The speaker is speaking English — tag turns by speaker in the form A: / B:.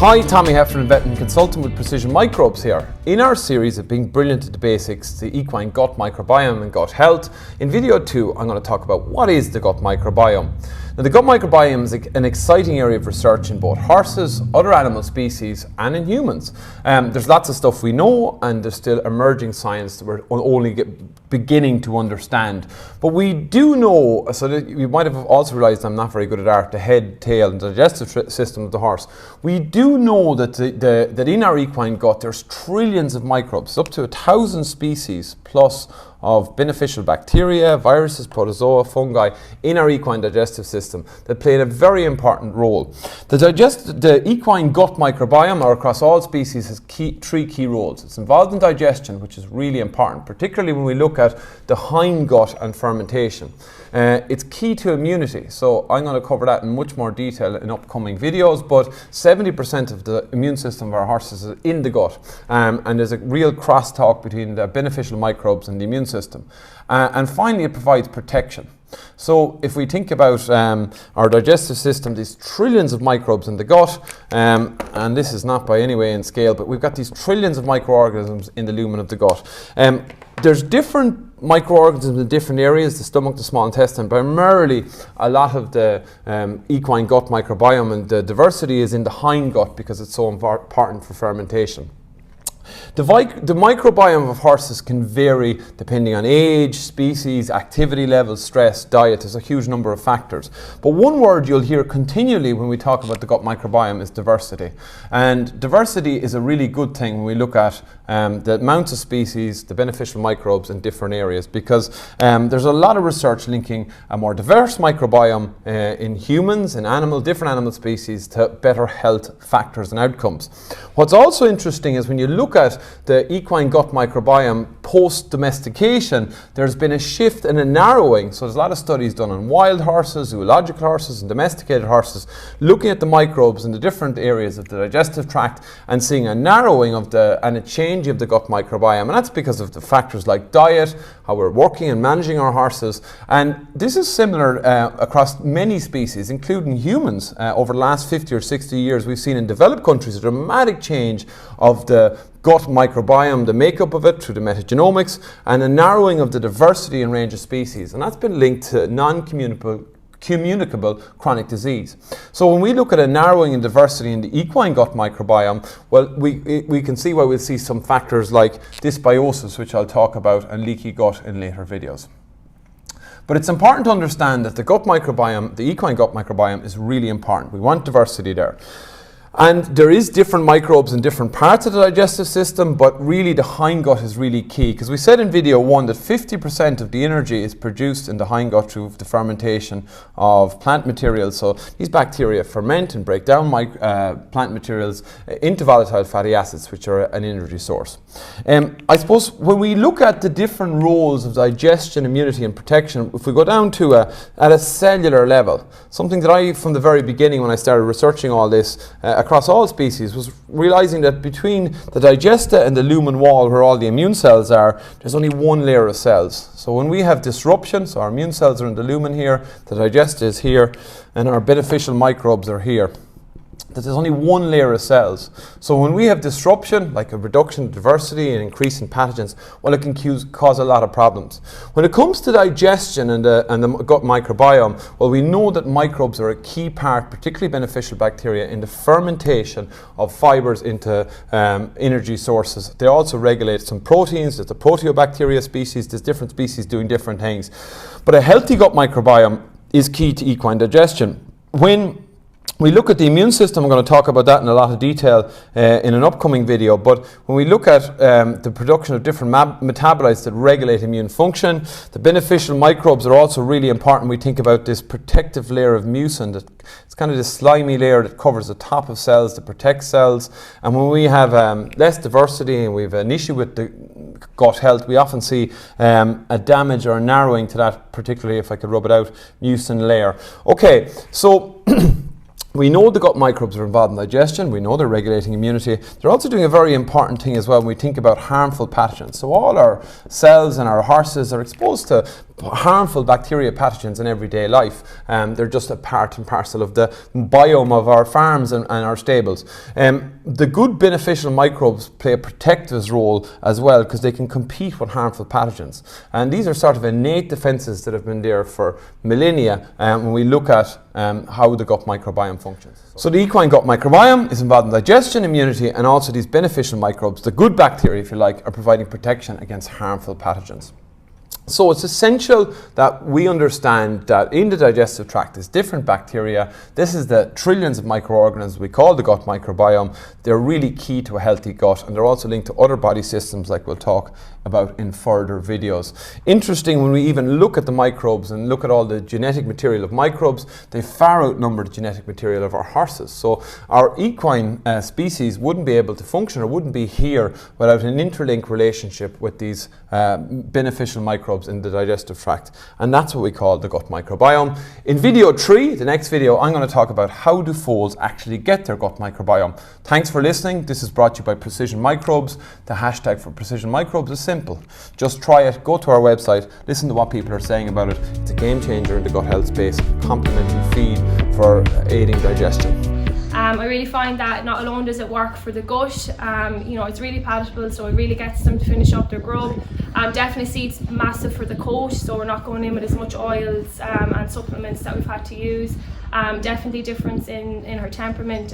A: Hi, Tommy Heffernan, vet and consultant with Precision Microbes here. In our series of Being Brilliant at the Basics, the equine gut microbiome and gut health, in video 2 I'm going to talk about what is the gut microbiome. Now, the gut microbiome is an exciting area of research in both horses, other animal species and in humans. There's lots of stuff we know and there's still emerging science that we're only beginning to understand. But we do know, so that you might have also realised I'm not very good at art, the head, tail and digestive system of the horse. We do know that that in our equine gut there's trillions of microbes, up to 1,000 species plus of beneficial bacteria, viruses, protozoa, fungi in our equine digestive system that play a very important role. The equine gut microbiome, or across all species, has three key roles. It's involved in digestion, which is really important, particularly when we look at the hindgut and fermentation. It's key to immunity, so I'm going to cover that in much more detail in upcoming videos, but 70% of the immune system of our horses is in the gut, and there's a real crosstalk between the beneficial microbes and the immune system. And finally, it provides protection. So if we think about our digestive system, these trillions of microbes in the gut, and this is not by any way in scale, but we've got these trillions of microorganisms in the lumen of the gut. There's different microorganisms in different areas, the stomach, the small intestine. Primarily, a lot of the equine gut microbiome and the diversity is in the hindgut because it's so important for fermentation. The microbiome of horses can vary depending on age, species, activity level, stress, diet. There's a huge number of factors. But one word you'll hear continually when we talk about the gut microbiome is diversity. And diversity is a really good thing when we look at the amounts of species, the beneficial microbes in different areas, because there's a lot of research linking a more diverse microbiome in humans, in different animal species, to better health factors and outcomes. What's also interesting is when you look at the equine gut microbiome post-domestication, there's been a shift and a narrowing. So there's a lot of studies done on wild horses, zoological horses and domesticated horses, looking at the microbes in the different areas of the digestive tract and seeing a narrowing of and a change of the gut microbiome. And that's because of the factors like diet, how we're working and managing our horses. And this is similar across many species, including humans. Over the last 50 or 60 years, we've seen in developed countries a dramatic change of the gut microbiome, the makeup of it through the metagenomics, and a narrowing of the diversity and range of species. And that's been linked to non-communicable chronic disease. So when we look at a narrowing in diversity in the equine gut microbiome, well, we can see why we'll see some factors like dysbiosis, which I'll talk about, and leaky gut in later videos. But it's important to understand that the gut microbiome, the equine gut microbiome, is really important. We want diversity there. And there is different microbes in different parts of the digestive system, but really the hindgut is really key, because we said in video 1 that 50% of the energy is produced in the hindgut through the fermentation of plant materials. So these bacteria ferment and break down plant materials into volatile fatty acids, which are an energy source. I suppose when we look at the different roles of digestion, immunity and protection, if we go down to at a cellular level, something that I, from the very beginning when I started researching all this, across all species, was realizing that between the digesta and the lumen wall, where all the immune cells are, there's only one layer of cells. So when we have disruption, so our immune cells are in the lumen here, the digesta is here, and our beneficial microbes are here, that there's only one layer of cells. So when we have disruption, like a reduction in diversity and increase in pathogens, well, it can cause a lot of problems. When it comes to digestion and the gut microbiome, well, we know that microbes are a key part, particularly beneficial bacteria, in the fermentation of fibers into energy sources. They also regulate some proteins. There's the proteobacteria species. There's different species doing different things. But a healthy gut microbiome is key to equine digestion. When we look at the immune system, I'm going to talk about that in a lot of detail in an upcoming video, but when we look at the production of different metabolites that regulate immune function, the beneficial microbes are also really important. We think about this protective layer of mucin, it's kind of this slimy layer that covers the top of cells to protect cells. And when we have less diversity and we have an issue with the gut health, we often see a damage or a narrowing to that, particularly, if I could rub it out, mucin layer. Okay, so We know the gut microbes are involved in digestion, we know they're regulating immunity. They're also doing a very important thing as well when we think about harmful pathogens. So all our cells and our horses are exposed to harmful bacteria pathogens in everyday life. They're just a part and parcel of the biome of our farms and our stables. The good beneficial microbes play a protective role as well because they can compete with harmful pathogens. And these are sort of innate defenses that have been there for millennia when we look at how the gut microbiome functions. So the equine gut microbiome is involved in digestion, immunity, and also these beneficial microbes, the good bacteria if you like, are providing protection against harmful pathogens. So it's essential that we understand that in the digestive tract there's different bacteria. This is the trillions of microorganisms we call the gut microbiome. They're really key to a healthy gut, and they're also linked to other body systems like we'll talk about in further videos. Interesting, when we even look at the microbes and look at all the genetic material of microbes, they far outnumber the genetic material of our horses. So our equine species wouldn't be able to function or wouldn't be here without an interlinked relationship with these beneficial microbes in the digestive tract, and that's what we call the gut microbiome. In video 3, the next video, I'm going to talk about how do foals actually get their gut microbiome. Thanks for listening. This is brought to you by Precision Microbes. The hashtag for Precision Microbes is simple. Just try it, go to our website, listen to what people are saying about it. It's a game changer in the gut health space, complementary feed for aiding digestion.
B: I really find that not alone does it work for the gut, it's really palatable, so it really gets them to finish up their grub. Definitely see it's massive for the coat, so we're not going in with as much oils and supplements that we've had to use. Definitely difference in her temperament.